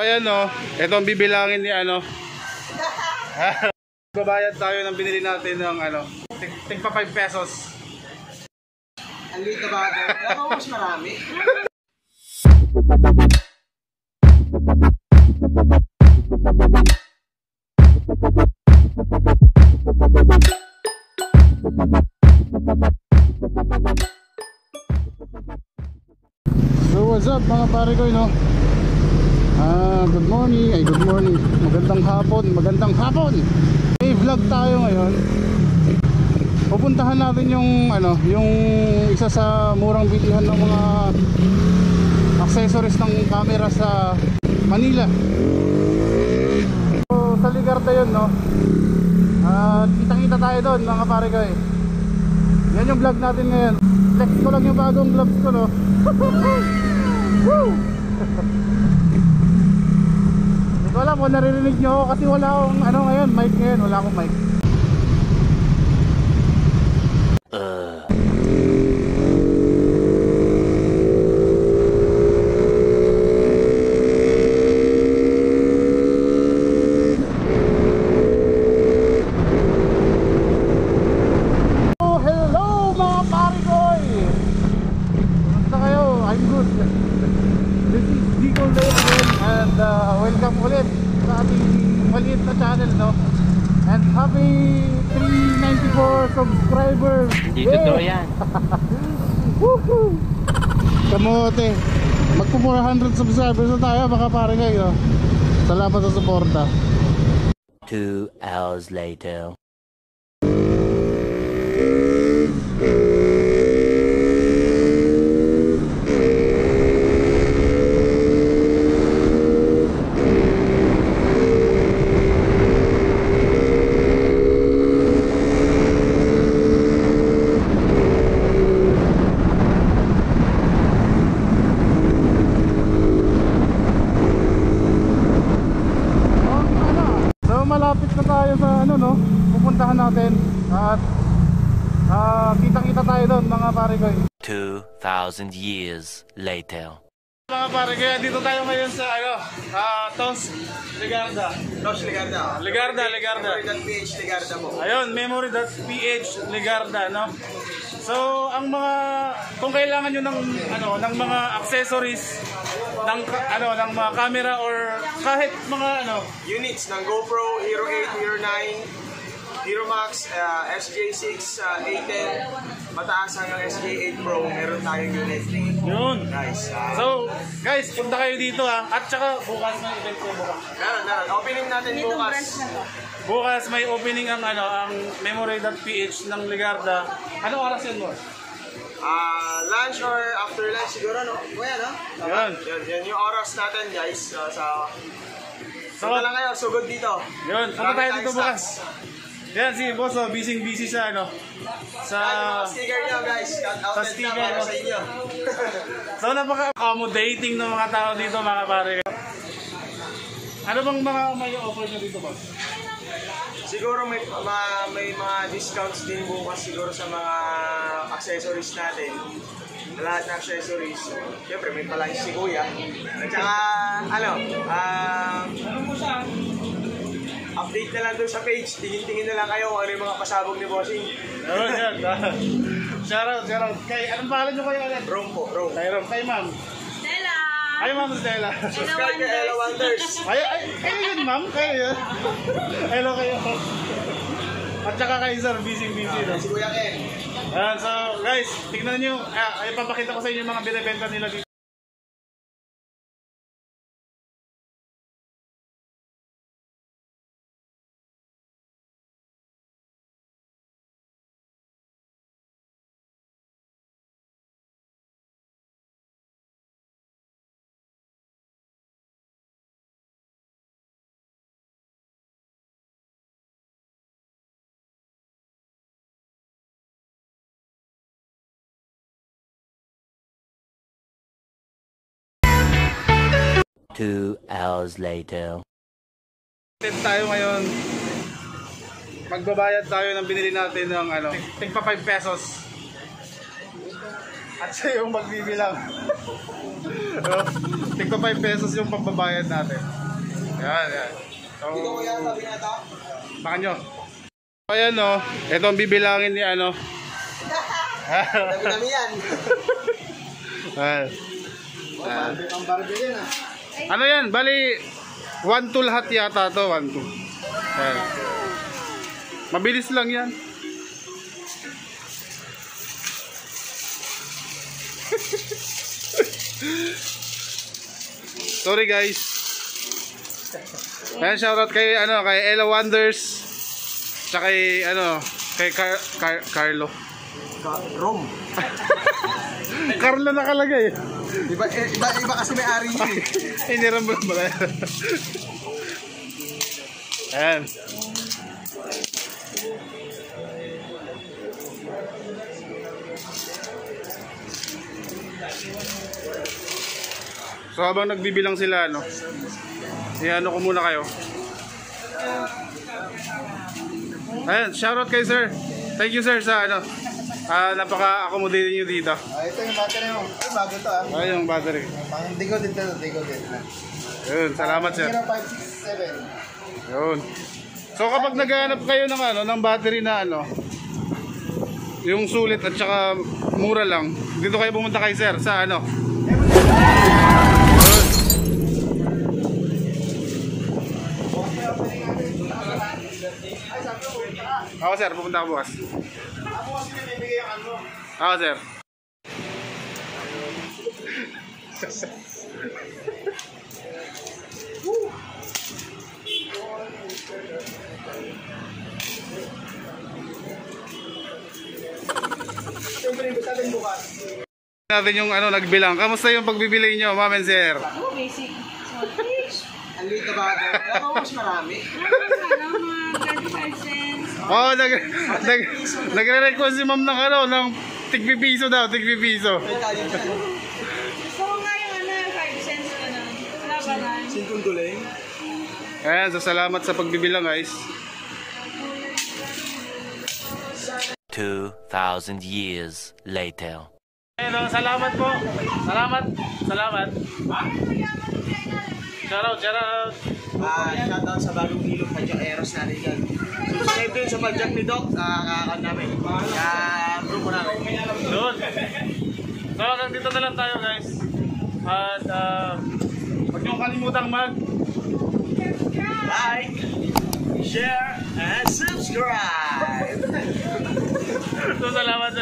Ayan o, ito ang bibilangin ni ano. Babayad tayo ng binili natin ng ano, tigpa 5 pesos. Ang liit na bagay. Alam mo, mas marami. So what's up mga pare ko, no? Good morning, good morning. Magandang hapon. May vlog tayo ngayon. Pupuntahan natin yung ano, yung isa sa murang bilihan ng mga accessories ng camera sa Manila. So sa Ligarda yun, no? Kita-kita tayo doon mga pare ko eh. Yan yung vlog natin ngayon. Flex ko lang yung bagong gloves ko, no? Woo! Hindi ko alam kung naririnig nyo ako kasi wala akong ano ngayon, mic ngayon, wala akong mic. Welcome ulit sa ating maliit na channel, no? And happy 394 subscribers. Hindi totoo yan. Woohoo! Kamote, magpo 400 subscribers na tayo mga pare kayo. Salamat sa suporta. 2 hours later. Malapit na tayo sa ano, no? Pupuntahan natin at kitang-kita tayo doon mga pare ko. 2,000 years later. Mga pare ko, dito tayo ngayon sa ano, Tos Ligarda. Tos Ligarda. Ligarda. Memory.ph Ligarda mo. Ayun, Memory.ph Ligarda, no? So, ang mga kung kailangan niyo ng ano, ng mga accessories ng ano, ng mga camera or kahit mga ano, units ng GoPro, Hero 8, Hero 9, Hero Max, SJ6, A10, mataas hanggang SJ8 Pro, meron tayong unit. Yun. Nice. So, guys, punta kayo dito at saka bukas may event ko bukas. Meron. Opening natin bukas. Bukas may opening ang ano, ang Memory.ph ng Ligarda. Ano oras yun mo? Lunch or after lunch siguro, no? Kuya, no? Yan yung oras natin, guys. So lang kayo, sugod dito. Yun, punta tayo dito bukas. Yan si boss, busy sa ano, sa sticker nyo, guys. Cut-out na para sa inyo. So napaka-accommodating ng mga tao dito mga pare. Ano bang mga may offer nyo dito, boss? Siguro may mga discounts din bukas siguro sa mga accessories natin. Lahat ng accessories. Siyempre may pala si Kuya. At saka update na lang doon sa page. Tingin-tingin na lang kayo kung ano yung mga pasabog ni Bossing. Yan. Shoutout. Anong pangalan nyo kayo ulit? Rom po, Rom. Kay ma'am. Stella! Ay, ma'am Stella. Subscribe kay Ella Wonders. Kayo yun, ma'am? Kayo yun? Hello kayo. At saka kayo, sir, busy, no? Si Kuya Ken. So, guys, tignan nyo. Papakita ko sa inyo yung mga binibenta nila dito. Two hours later. Tayo ngayon. Magbabayad tayo ng binili natin ng ano, tigpa 5 pesos. At siya yung magbibilang. Tigto 5 pesos yung pambabayad natin. Yan. So, Dito ko yan, sabi na ito. baka nyo. Ayan o, ito ang bibilangin ni ano. Dami-dami yan. Ang Barbie yan ah. Ano yan? Bali, 1-2 lahat yata to. 1-2. Ayan. Mabilis lang yan. Sorry guys. Ayan, shoutout kay Ella Wonders. Tsaka kay Carlo. Rom. Carlo nakalagay. Iba kasi may ari niya. Iniram mo ba? Ayan. So habang nagbibilang sila, i-ano ko muna kayo. Ayan, shoutout kay sir. Thank you sir sa napaka-accommodating nyo dito. Ito yung battery mo. Ay, bago to ah. Ayan yung battery. Digo din to, digo din. Yun, salamat sir. 0567. Yun. So kapag naghahanap kayo ng battery na yung sulit at saka mura lang, dito kayo pumunta kay sir sa Ako sir, pupunta ako bukas. Ako kasi binibigay yung ano. Ako sir. Siyempre, ibig sabihin bukas. Natin yung nagbilang. Kamusta yung pagbibili nyo, ma'am and sir? Ako, basic. Small fish. Ang liit na bago. Ako mas marami. Mga 35 cents. Oh, nagre-request si ma'am ng tigpipiso daw, tigpipiso. May tayo dyan. Gusto ko nga yung 5 cents ko na. Wala ba na? Singkong duling. Ayan, so salamat sa pagbibilang guys. 2,000 years later. Ayun, salamat po. Salamat. Shoutout. Shoutout sa bagong ilog Padjak Eros natin dyan. Subscribe din sa Padjak ni Doc. Kakakan namin. Grupo namin. Doon. So hanggang dito na lang tayo guys. At huwag niyong kalimutang Like, share, and subscribe. So salamat.